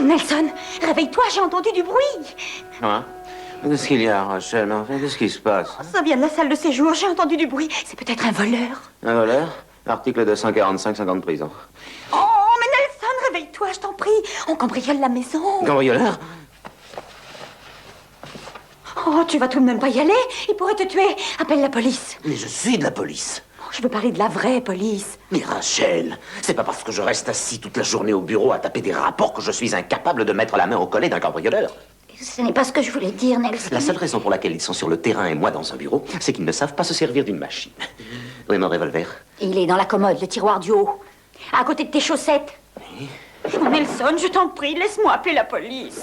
Nelson, réveille-toi, j'ai entendu du bruit. Hein? Qu'est-ce qu'il y a, Rachel? Enfin, qu'est-ce qui se passe? Ça vient de la salle de séjour, j'ai entendu du bruit. C'est peut-être un voleur. Un voleur? Article 245, 5 ans de prison. Oh, mais Nelson, réveille-toi, je t'en prie. On cambriole la maison. Cambrioleur? Oh, tu vas tout de même pas y aller. Il pourrait te tuer. Appelle la police. Mais je suis de la police. Oh, je veux parler de la vraie police. Mais Rachel, c'est pas parce que je reste assis toute la journée au bureau à taper des rapports que je suis incapable de mettre la main au collet d'un cambrioleur. Ce n'est pas ce que je voulais dire, Nelson. La seule raison pour laquelle ils sont sur le terrain et moi dans un bureau, c'est qu'ils ne savent pas se servir d'une machine. Où est mon revolver? Il est dans la commode, le tiroir du haut. À côté de tes chaussettes. Oui. Oh, Nelson, je t'en prie, laisse-moi appeler la police.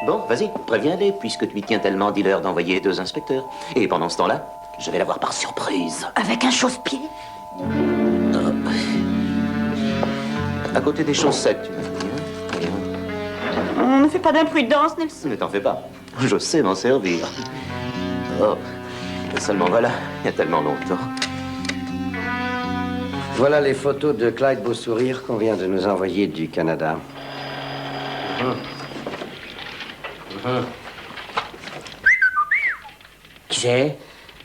Bon, vas-y, préviens-les, puisque tu y tiens tellement, dis-leur d'envoyer 2 inspecteurs. Et pendant ce temps-là, je vais la voir par surprise. Avec un chausse-pied? À côté des chaussettes, tu m'as dit, hein? On ne fait pas d'imprudence, Nelson. Ne t'en fais pas. Je sais m'en servir. Oh, seulement voilà, il y a tellement longtemps. Voilà les photos de Clyde Beausourire qu'on vient de nous envoyer du Canada. Qui c'est?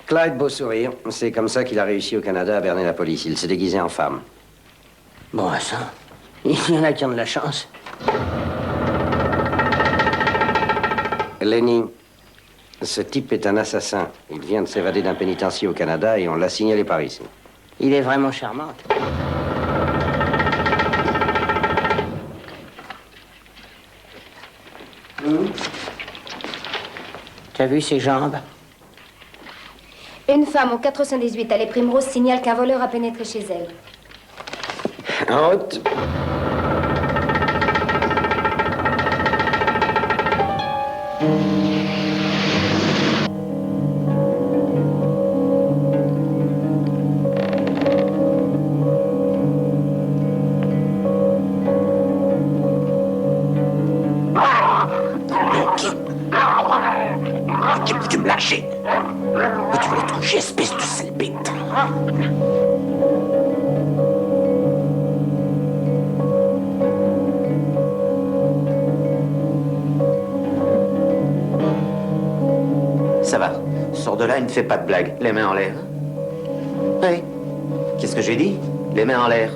Clyde Beausourire, c'est comme ça qu'il a réussi au Canada à berner la police. Il s'est déguisé en femme. Bon, ça. Il y en a qui ont de la chance. Lenny, ce type est un assassin. Il vient de s'évader d'un pénitencier au Canada et on l'a signalé par ici. Il est vraiment charmant. T'as vu ses jambes? Une femme au 418 allée Primrose signale qu'un voleur a pénétré chez elle. En route. Tu me lâcher. Mais tu vas les toucher, espèce de sale bête. Ça va. Sors de là et ne fais pas de blagues. Les mains en l'air. Oui. Qu'est-ce que j'ai dit? Les mains en l'air.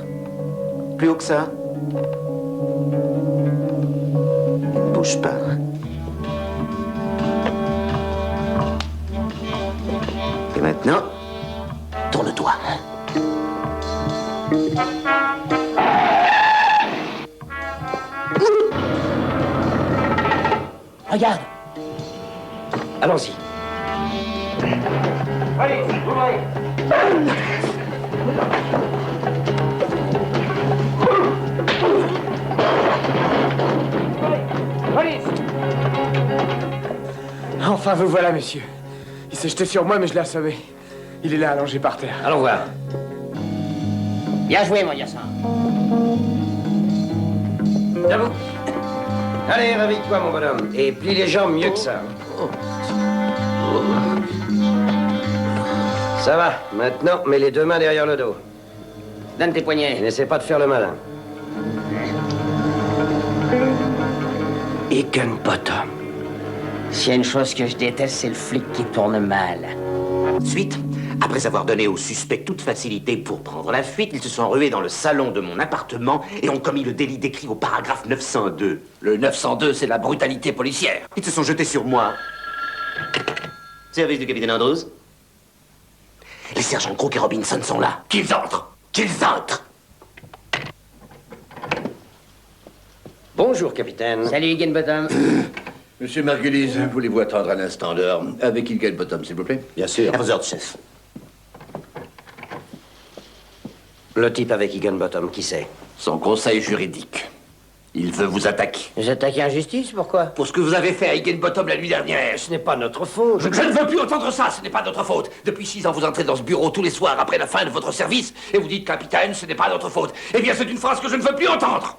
Plus haut que ça. Ne bouge pas. Et maintenant, tourne-toi. Regarde. Allons-y. Allez, ouvrez. Police! Enfin, vous voilà, monsieur. Il s'est jeté sur moi, mais je l'ai assommé. Il est là, allongé par terre. Allons voir. Bien joué, mon garçon. Debout. Allez, réveille-toi, mon bonhomme. Et plie les jambes mieux que ça. Ça va. Maintenant, mets les 2 mains derrière le dos. Donne tes poignets. Et n'essaie pas de faire le malin. Higginbottom. S'il y a une chose que je déteste, c'est le flic qui tourne mal. Ensuite, après avoir donné aux suspects toute facilité pour prendre la fuite, ils se sont rués dans le salon de mon appartement et ont commis le délit décrit au paragraphe 902. Le 902, c'est la brutalité policière. Ils se sont jetés sur moi. Service du capitaine Andrews. Les sergents Crook et Robinson sont là. Qu'ils entrent. Qu'ils entrent. Bonjour, capitaine. Salut, Higginbottom. Monsieur Margulies, voulez-vous attendre un instant d'heure avec Higginbottom, s'il vous plaît? Bien sûr. À vos ordres, chef. Le type avec Higginbottom, qui c'est? Son conseil juridique. Il veut vous attaquer. Vous attaquez en justice, pourquoi? Pour ce que vous avez fait à Higginbottom la nuit dernière. Ce n'est pas notre faute. Je ne veux plus entendre ça, ce n'est pas notre faute. Depuis 6 ans, vous entrez dans ce bureau tous les soirs après la fin de votre service et vous dites, capitaine, ce n'est pas notre faute. Eh bien, c'est une phrase que je ne veux plus entendre.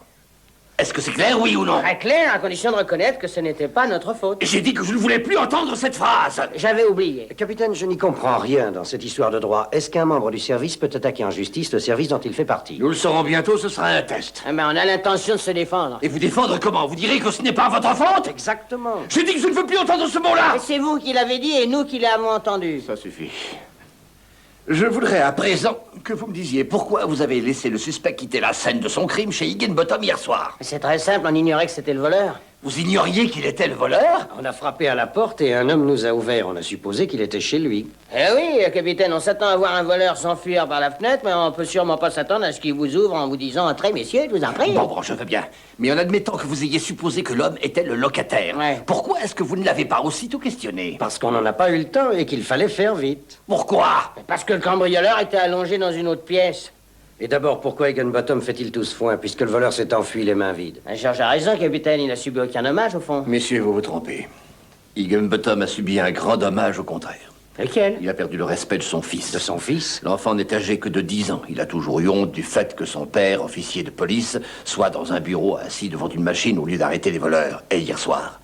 Est-ce que c'est clair, oui ou non? Très clair, à condition de reconnaître que ce n'était pas notre faute. J'ai dit que je ne voulais plus entendre cette phrase. J'avais oublié. Capitaine, je n'y comprends rien dans cette histoire de droit. Est-ce qu'un membre du service peut attaquer en justice le service dont il fait partie? Nous le saurons bientôt, ce sera un test. Ah, mais on a l'intention de se défendre. Et vous défendre comment? Vous direz que ce n'est pas votre faute? Exactement. J'ai dit que je ne veux plus entendre ce mot-là. Et c'est vous qui l'avez dit et nous qui l'avons entendu. Ça suffit. Je voudrais à présent que vous me disiez pourquoi vous avez laissé le suspect quitter la scène de son crime chez Higginbottom hier soir. C'est très simple, on ignorait que c'était le voleur. Vous ignoriez qu'il était le voleur? On a frappé à la porte et un homme nous a ouvert. On a supposé qu'il était chez lui. Eh oui, capitaine, on s'attend à voir un voleur s'enfuir par la fenêtre, mais on peut sûrement pas s'attendre à ce qu'il vous ouvre en vous disant « Entrez, messieurs, je vous en prie ». Bon, je veux bien. Mais en admettant que vous ayez supposé que l'homme était le locataire, Ouais. pourquoi est-ce que vous ne l'avez pas aussitôt questionné? Parce qu'on n'en a pas eu le temps et qu'il fallait faire vite. Pourquoi? Parce que le cambrioleur était allongé dans une autre pièce. Et d'abord, pourquoi Higginbottom fait-il tout ce foin, puisque le voleur s'est enfui les mains vides? Georges a raison, capitaine, il n'a subi aucun dommage, au fond. Messieurs, vous vous trompez. Higginbottom a subi un grand dommage au contraire. Lequel? Il a perdu le respect de son fils. De son fils? L'enfant n'est âgé que de 10 ans. Il a toujours eu honte du fait que son père, officier de police, soit dans un bureau assis devant une machine au lieu d'arrêter les voleurs. Et hier soir,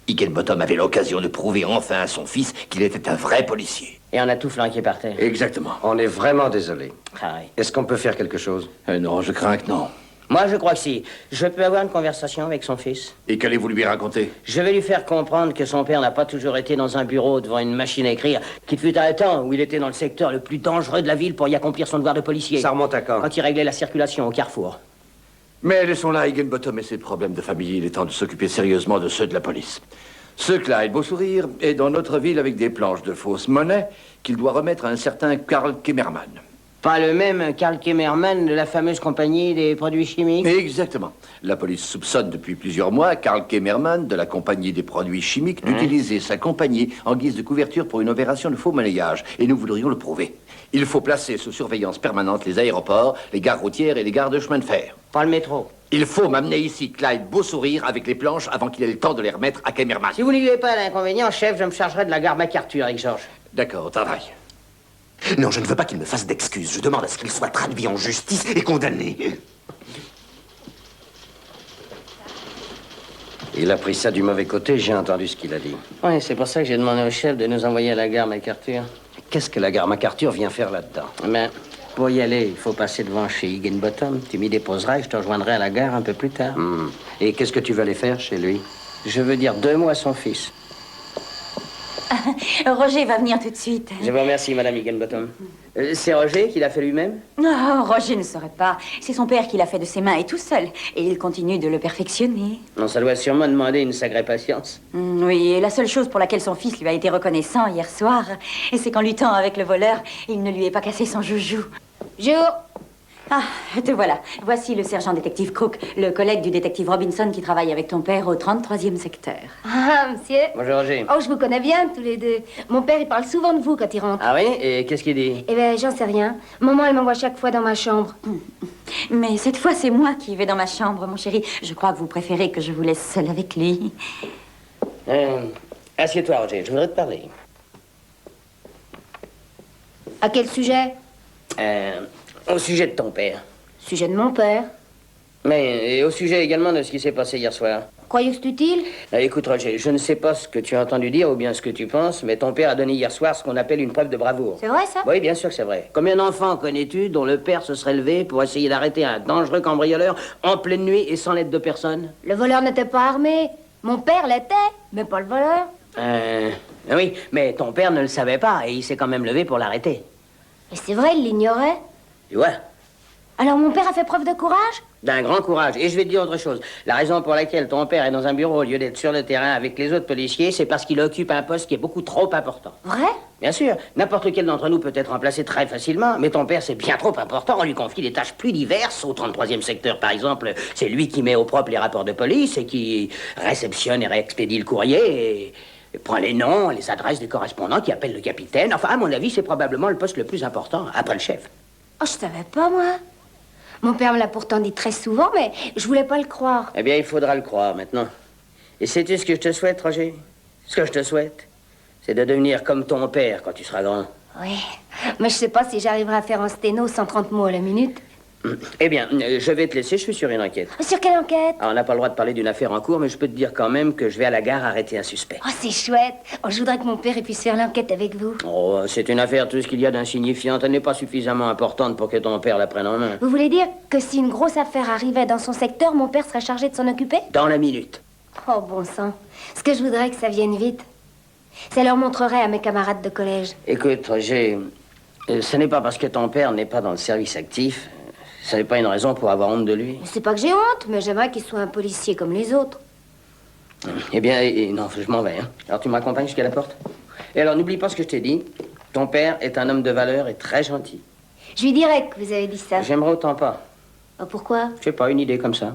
Higginbottom avait l'occasion de prouver enfin à son fils qu'il était un vrai policier. Et on a tout flanqué par terre. Exactement. On est vraiment désolé. Ah oui. Est-ce qu'on peut faire quelque chose? Non, je crains que non. Moi, je crois que si. Je peux avoir une conversation avec son fils. Et qu'allez-vous lui raconter? Je vais lui faire comprendre que son père n'a pas toujours été dans un bureau devant une machine à écrire, qu'il fut un temps où il était dans le secteur le plus dangereux de la ville pour y accomplir son devoir de policier. Ça remonte à quand? Quand il réglait la circulation au carrefour. Mais laissons là Higginbottom et ses problèmes de famille. Il est temps de s'occuper sérieusement de ceux de la police. Ce Clyde Beausourire est dans notre ville avec des planches de fausse monnaie qu'il doit remettre à un certain Karl Kemerman. Pas le même Karl Kemerman de la fameuse compagnie des produits chimiques? Exactement. La police soupçonne depuis plusieurs mois Karl Kemerman de la compagnie des produits chimiques d'utiliser sa compagnie en guise de couverture pour une opération de faux monnayage. Et nous voudrions le prouver. Il faut placer sous surveillance permanente les aéroports, les gares routières et les gares de chemin de fer. Pas le métro. Il faut m'amener ici Clyde Beausourire avec les planches avant qu'il ait le temps de les remettre à Kemerman. Si vous n'y voyez pas l'inconvénient, chef, je me chargerai de la gare MacArthur avec Georges. D'accord, au travail. Non, je ne veux pas qu'il me fasse d'excuses. Je demande à ce qu'il soit traduit en justice et condamné. Il a pris ça du mauvais côté, j'ai entendu ce qu'il a dit. Oui, c'est pour ça que j'ai demandé au chef de nous envoyer à la gare MacArthur. Qu'est-ce que la gare MacArthur vient faire là-dedans? Mais pour y aller, il faut passer devant chez Higginbottom. Tu m'y déposeras et je te rejoindrai à la gare un peu plus tard. Et qu'est-ce que tu veux aller faire chez lui? Je veux dire 2 mots à son fils. Roger va venir tout de suite. Je vous remercie, madame Higginbottom. C'est Roger qui l'a fait lui-même? Oh, Roger ne saurait pas. C'est son père qui l'a fait de ses mains et tout seul. Et il continue de le perfectionner. Non, ça doit sûrement demander une sacrée patience. Oui, et la seule chose pour laquelle son fils lui a été reconnaissant hier soir, c'est qu'en luttant avec le voleur, il ne lui ait pas cassé son joujou. Jour. Ah, te voilà. Voici le sergent détective Crook, le collègue du détective Robinson qui travaille avec ton père au 33e secteur. Ah, monsieur. Bonjour, Roger. Oh, je vous connais bien, tous les deux. Mon père, il parle souvent de vous quand il rentre. Ah oui? Et qu'est-ce qu'il dit? Eh ben, j'en sais rien. Maman, elle m'envoie chaque fois dans ma chambre. Mais cette fois, c'est moi qui vais dans ma chambre, mon chéri. Je crois que vous préférez que je vous laisse seule avec lui. Assieds-toi, Roger, je voudrais te parler. À quel sujet? Au sujet de ton père. Sujet de mon père. Mais et au sujet également de ce qui s'est passé hier soir. Croyez que c'est utile? Écoute, Roger, je ne sais pas ce que tu as entendu dire ou bien ce que tu penses, mais ton père a donné hier soir ce qu'on appelle une preuve de bravoure. C'est vrai, ça? Oui, bien sûr que c'est vrai. Combien d'enfants connais-tu dont le père se serait levé pour essayer d'arrêter un dangereux cambrioleur en pleine nuit et sans l'aide de personne? Le voleur n'était pas armé. Mon père l'était, mais pas le voleur. Oui, mais ton père ne le savait pas et il s'est quand même levé pour l'arrêter. Et c'est vrai, il l'ignorait. Tu vois? Alors mon père a fait preuve de courage? D'un grand courage. Et je vais te dire autre chose. La raison pour laquelle ton père est dans un bureau au lieu d'être sur le terrain avec les autres policiers, c'est parce qu'il occupe un poste qui est beaucoup trop important. Vrai? Bien sûr, n'importe lequel d'entre nous peut être remplacé très facilement, mais ton père, c'est bien trop important. On lui confie des tâches plus diverses. Au 33e secteur, par exemple, c'est lui qui met au propre les rapports de police et qui réceptionne et réexpédie le courrier et prend les noms, les adresses des correspondants qui appellent le capitaine. Enfin, à mon avis, c'est probablement le poste le plus important, après le chef. Oh, je savais pas, moi. Mon père me l'a pourtant dit très souvent, mais je voulais pas le croire. Eh bien, il faudra le croire maintenant. Et sais-tu ce que je te souhaite, Roger? Ce que je te souhaite, c'est de devenir comme ton père quand tu seras grand. Oui, mais je sais pas si j'arriverai à faire un sténo 130 mots à la minute. Eh bien, je vais te laisser, je suis sur une enquête. Sur quelle enquête? Ah, on n'a pas le droit de parler d'une affaire en cours, mais je peux te dire quand même que je vais à la gare arrêter un suspect. Oh, c'est chouette. Oh, je voudrais que mon père puisse faire l'enquête avec vous. Oh, c'est une affaire, tout ce qu'il y a d'insignifiante. Elle n'est pas suffisamment importante pour que ton père la prenne en main. Vous voulez dire que si une grosse affaire arrivait dans son secteur, mon père serait chargé de s'en occuper? Dans la minute. Oh, bon sang. Ce que je voudrais que ça vienne vite. Ça leur montrerait à mes camarades de collège. Écoute, Roger, ce n'est pas parce que ton père n'est pas dans le service actif. Ce n'est pas une raison pour avoir honte de lui. C'est pas que j'ai honte, mais j'aimerais qu'il soit un policier comme les autres. Eh bien, non, je m'en vais. Hein. Alors, tu m'accompagnes jusqu'à la porte? Et alors, n'oublie pas ce que je t'ai dit. Ton père est un homme de valeur et très gentil. Je lui dirai que vous avez dit ça. J'aimerais autant pas. Oh, pourquoi? Je sais pas, une idée comme ça.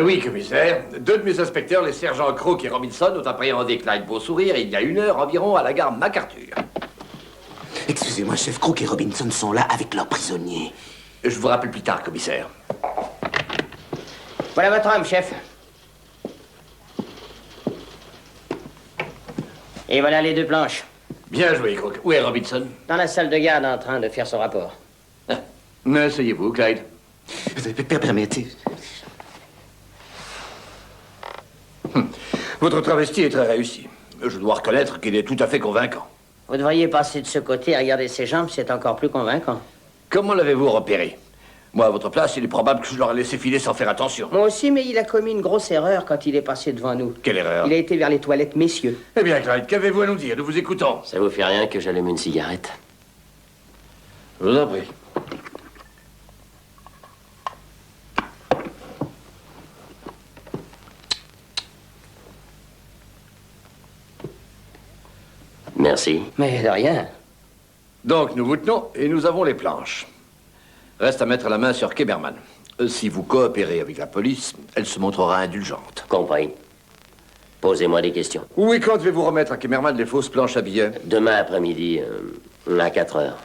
Oui, commissaire. Deux de mes inspecteurs, les sergents Crook et Robinson, ont appréhendé Clyde Beausourire il y a 1 heure environ à la gare MacArthur. Excusez-moi, chef, Crook et Robinson sont là avec leurs prisonniers. Je vous rappelle plus tard, commissaire. Voilà votre homme, chef. Et voilà les 2 planches. Bien joué, Crook. Où est Robinson? Dans la salle de garde en train de faire son rapport. Asseyez-vous, Clyde. Permettez. Votre travesti est très réussi. Je dois reconnaître qu'il est tout à fait convaincant. Vous devriez passer de ce côté et regarder ses jambes, c'est encore plus convaincant. Comment l'avez-vous repéré? Moi, à votre place, il est probable que je l'aurais laissé filer sans faire attention. Moi aussi, mais il a commis une grosse erreur quand il est passé devant nous. Quelle erreur? Il a été vers les toilettes, messieurs. Eh bien, Clyde, qu'avez-vous à nous dire? Nous vous écoutons. Ça vous fait rien que j'allume une cigarette? Je vous en prie. Merci. Mais de rien. Donc, nous vous tenons et nous avons les planches. Reste à mettre la main sur Kemerman. Si vous coopérez avec la police, elle se montrera indulgente. Compris. Posez-moi des questions. Où et quand devez-vous remettre à Kemerman les fausses planches à billets? Demain après-midi, à 4 heures,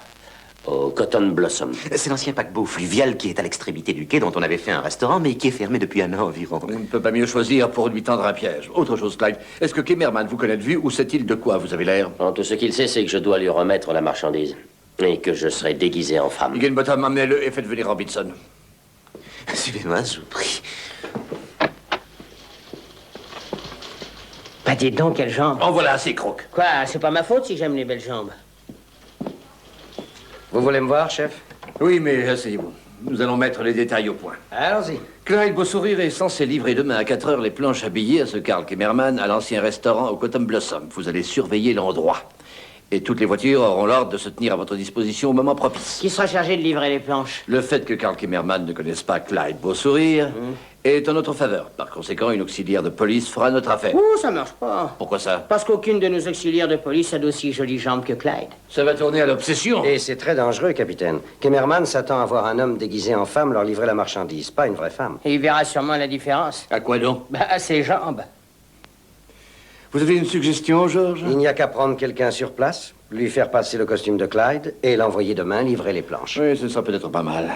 au Cotton Blossom. C'est l'ancien paquebot fluvial qui est à l'extrémité du quai dont on avait fait un restaurant, mais qui est fermé depuis 1 an environ. On ne peut pas mieux choisir pour lui tendre un piège. Autre chose, Clyde. Est-ce que Kemerman vous connaît de vue ou sait-il de quoi vous avez l'air? Bon, tout ce qu'il sait, c'est que je dois lui remettre la marchandise. Et que je serai déguisé en femme. Higginbottom, amenez-le et faites venir Robinson. Suivez-moi, je vous prie. Bah, dites donc, quelle jambe. En voilà assez, Crook. Quoi, c'est pas ma faute si j'aime les belles jambes. Vous voulez me voir, chef? Oui, mais asseyez-vous. Nous allons mettre les détails au point. Allons-y. Clyde Beausourire est censé livrer demain à 4 heures les planches à billets à ce Karl Kemerman à l'ancien restaurant au Cotton Blossom. Vous allez surveiller l'endroit. Et toutes les voitures auront l'ordre de se tenir à votre disposition au moment propice. Qui sera chargé de livrer les planches? Le fait que Karl Kemerman ne connaisse pas Clyde Beausourire est en notre faveur. Par conséquent, une auxiliaire de police fera notre affaire. Ouh, ça marche pas. Pourquoi ça? Parce qu'aucune de nos auxiliaires de police a d'aussi jolies jambes que Clyde. Ça va tourner à l'obsession. Et c'est très dangereux, capitaine. Kemerman s'attend à voir un homme déguisé en femme leur livrer la marchandise, pas une vraie femme. Et il verra sûrement la différence. À quoi donc? Bah, à ses jambes. Vous avez une suggestion, Georges? Il n'y a qu'à prendre quelqu'un sur place, lui faire passer le costume de Clyde et l'envoyer demain livrer les planches. Oui, ce sera peut-être pas mal.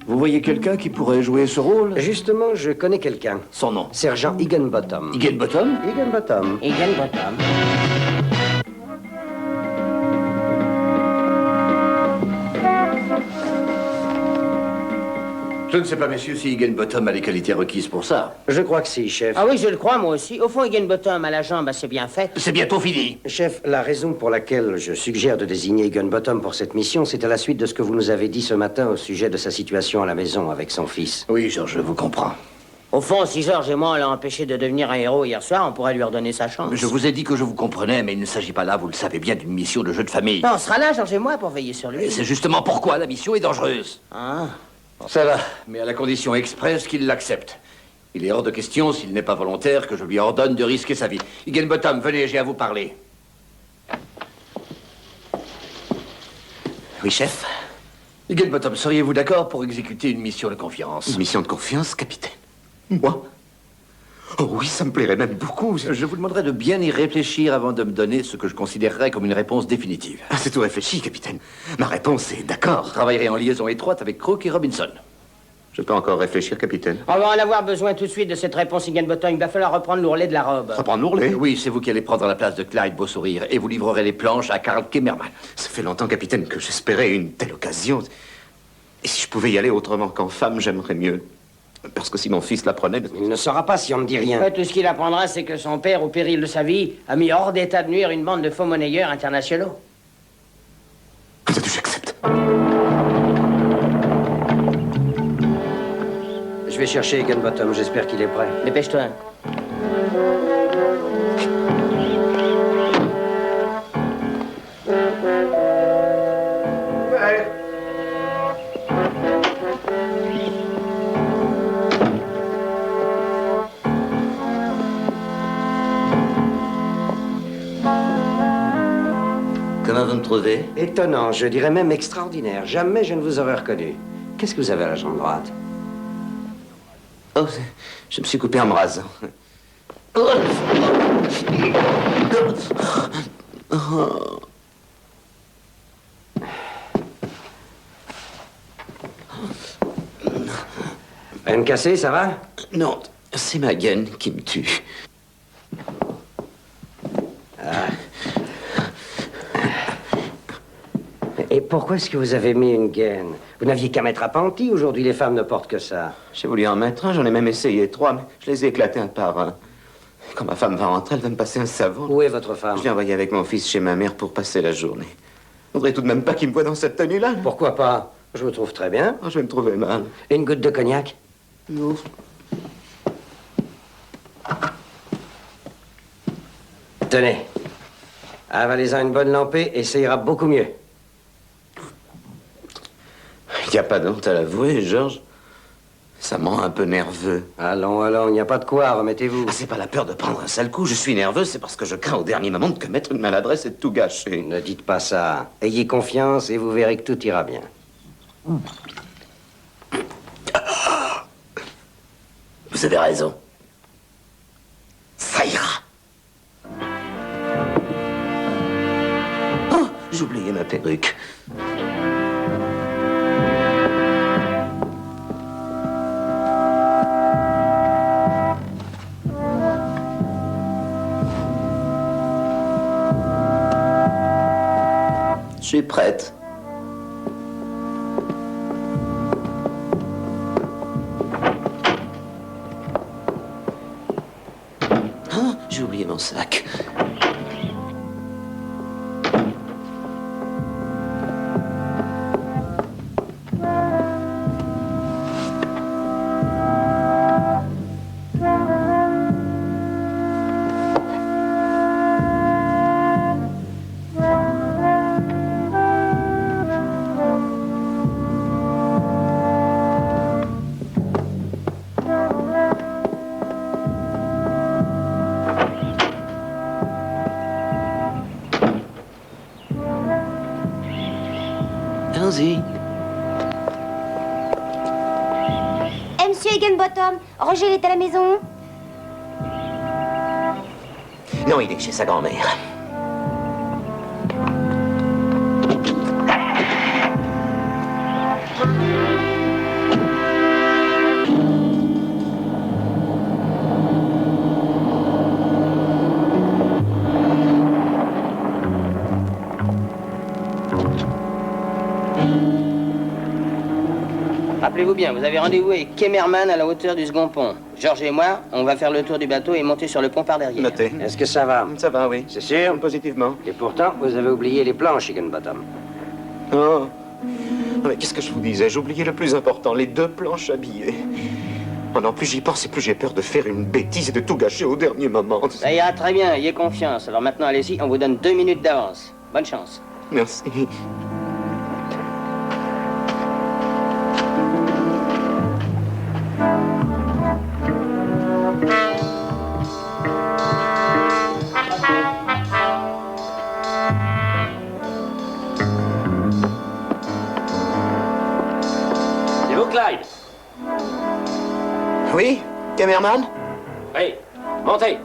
Vous voyez quelqu'un qui pourrait jouer ce rôle? Justement, je connais quelqu'un. Son nom? Sergent Higginbottom. Higginbottom? Higginbottom. Higginbottom. Je ne sais pas, messieurs, si Higginbottom a les qualités requises pour ça. Je crois que si, chef. Ah oui, je le crois, moi aussi. Au fond, Higginbottom à la jambe assez bien faite. C'est bientôt fini. Chef, la raison pour laquelle je suggère de désigner Higginbottom pour cette mission, c'est à la suite de ce que vous nous avez dit ce matin au sujet de sa situation à la maison avec son fils. Oui, Georges, je vous comprends. Au fond, si Georges et moi, on l'a empêché de devenir un héros hier soir, on pourrait lui redonner sa chance. Je vous ai dit que je vous comprenais, mais il ne s'agit pas là, vous le savez bien, d'une mission de jeu de famille. Non, on sera là, Georges et moi, pour veiller sur lui. Et c'est justement pourquoi la mission est dangereuse. Ah. Ça va, mais à la condition expresse qu'il l'accepte. Il est hors de question, s'il n'est pas volontaire, que je lui ordonne de risquer sa vie. Higginbottom, venez, j'ai à vous parler. Oui, chef? Higginbottom, seriez-vous d'accord pour exécuter une mission de confiance? Une mission de confiance, capitaine? Moi? Oh oui, ça me plairait même beaucoup. Je vous demanderai de bien y réfléchir avant de me donner ce que je considérerais comme une réponse définitive. Ah, c'est tout réfléchi, capitaine. Ma réponse est d'accord. Vous travaillerez en liaison étroite avec Crook et Robinson. Je peux encore réfléchir, capitaine. On va en avoir besoin tout de suite de cette réponse, Higginbottom. Il va falloir reprendre l'ourlet de la robe. Reprendre l'ourlet? Oui, c'est vous qui allez prendre la place de Clyde Beau-Sourire et vous livrerez les planches à Karl Kimmerman. Ça fait longtemps, capitaine, que j'espérais une telle occasion. Et si je pouvais y aller autrement qu'en femme, j'aimerais mieux. Parce que si mon fils l'apprenait... Il ne saura pas si on ne dit rien. Tout ce qu'il apprendra, c'est que son père, au péril de sa vie, a mis hors d'état de nuire une bande de faux monnayeurs internationaux. J'accepte. Je vais chercher Higginbottom, j'espère qu'il est prêt. Dépêche-toi. Comment vous me trouvez? Étonnant, je dirais même extraordinaire. Jamais je ne vous aurais reconnu. Qu'est-ce que vous avez à la jambe droite? Oh, je me suis coupé en me rasant. Rien de cassé, ça va? Non, c'est ma gaine qui me tue. Et pourquoi est-ce que vous avez mis une gaine? Vous n'aviez qu'à mettre appentis. Aujourd'hui, les femmes ne portent que ça. J'ai voulu en mettre un, j'en ai même essayé 3, mais je les ai éclatés un par un. Quand ma femme va rentrer, elle va me passer un savon. Où est votre femme? Je l'ai envoyé avec mon fils chez ma mère pour passer la journée. Je voudrais tout de même pas qu'il me voie dans cette tenue-là. Pourquoi pas? Je vous trouve très bien. Oh, je vais me trouver mal. Et une goutte de cognac? Non. Tenez. Avalez-en une bonne lampée et ça ira beaucoup mieux. Il n'y a pas d'honte à l'avouer, Georges. Ça me rend un peu nerveux. Allons, allons, il n'y a pas de quoi, remettez-vous. Ah, c'est pas la peur de prendre un sale coup. Je suis nerveux, c'est parce que je crains au dernier moment de commettre une maladresse et de tout gâcher. Ne dites pas ça. Ayez confiance et vous verrez que tout ira bien. Vous avez raison. Ça ira. Oh, j'ai oublié ma perruque. Je suis prête. Ah, j'ai oublié mon sac. Allons-y. Eh, monsieur Higginbottom, Roger il est à la maison? Non, il est chez sa grand-mère. Rappelez-vous bien, vous avez rendez-vous avec Kimmerman à la hauteur du second pont. Georges et moi, on va faire le tour du bateau et monter sur le pont par derrière. Notez. Est-ce que ça va? Ça va, oui. C'est sûr? Positivement. Et pourtant, vous avez oublié les planches, Higginbottom. Oh. Mais qu'est-ce que je vous disais? J'ai oublié le plus important, les 2 planches habillées. Oh non, plus j'y pense et plus j'ai peur de faire une bêtise et de tout gâcher au dernier moment. Ça ira très bien, ayez confiance. Alors maintenant, allez-y, on vous donne 2 minutes d'avance. Bonne chance. Merci. C'est vous, Clyde? Oui, cameraman? Oui, montez.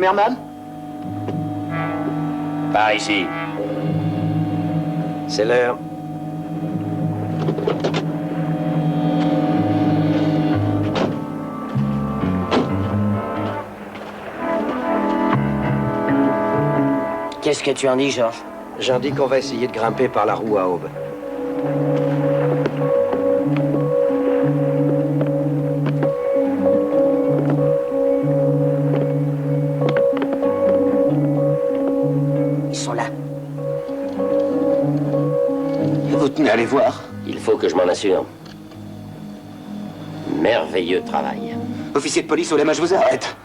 Merman? Par ici. C'est l'heure. Qu'est-ce que tu en dis, Georges? J'en dis qu'on va essayer de grimper par la roue à aube. Ils sont là. Vous tenez à les voir. Il faut que je m'en assure. Merveilleux travail. Officier de police, Olema, je vous arrête.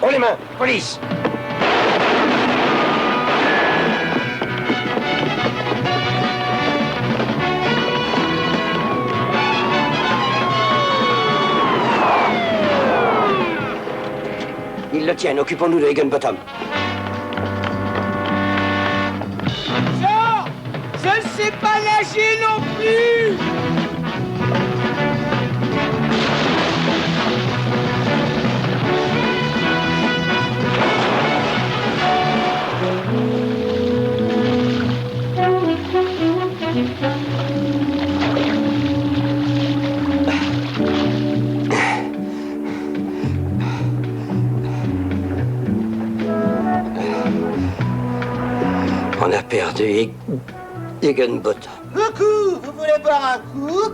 Oh les mains! Police! Ils le tiennent, occupons-nous de Higginbottom. Jean! Je ne sais pas nager non plus! On a perdu Higginbottom. Coucou, vous voulez boire un coup?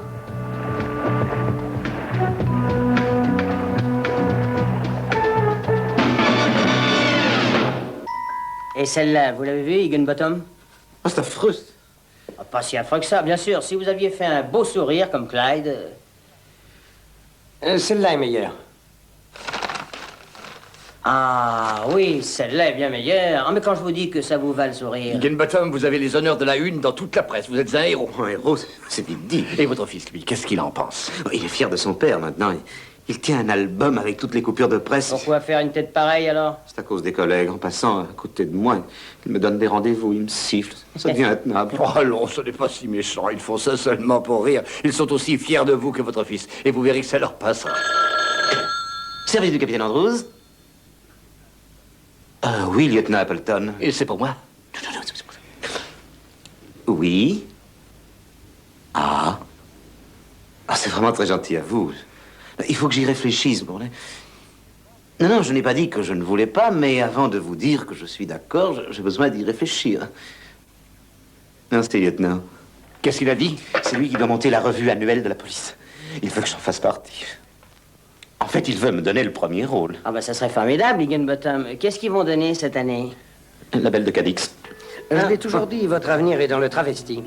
Et celle-là, vous l'avez vue, Higginbottom? Oh, c'est affreux. Ah, pas si affreux que ça, bien sûr. Si vous aviez fait un beau sourire comme Clyde... Celle-là est meilleure. Ah oui, celle-là est bien meilleure. Ah, mais quand je vous dis que ça vous va le sourire... Higginbottom, vous avez les honneurs de la une dans toute la presse. Vous êtes un héros. Un héros, c'est vite dit. Et votre fils, lui, qu'est-ce qu'il en pense? Il est fier de son père maintenant. Il tient un album avec toutes les coupures de presse. Pourquoi faire une tête pareille, alors? C'est à cause des collègues. En passant à côté de moi, il me donne des rendez-vous, il me siffle. Ça devient intenable. Oh non, ce n'est pas si méchant. Ils font ça seulement pour rire. Ils sont aussi fiers de vous que votre fils. Et vous verrez que ça leur passera. Service du capitaine Andrews. Oui, lieutenant Appleton. Et c'est pour moi. Oui. Ah. Ah, c'est vraiment très gentil à vous. Il faut que j'y réfléchisse. Bon, non, je n'ai pas dit que je ne voulais pas, mais avant de vous dire que je suis d'accord, j'ai besoin d'y réfléchir. Non, c'était lieutenant. Qu'est-ce qu'il a dit? C'est lui qui doit monter la revue annuelle de la police. Il veut que j'en fasse partie. En fait, il veut me donner le premier rôle. Ah bah ça serait formidable, Higginbottom. Qu'est-ce qu'ils vont donner cette année? La belle de Cadix. Je l'ai toujours dit, votre avenir est dans le travesti.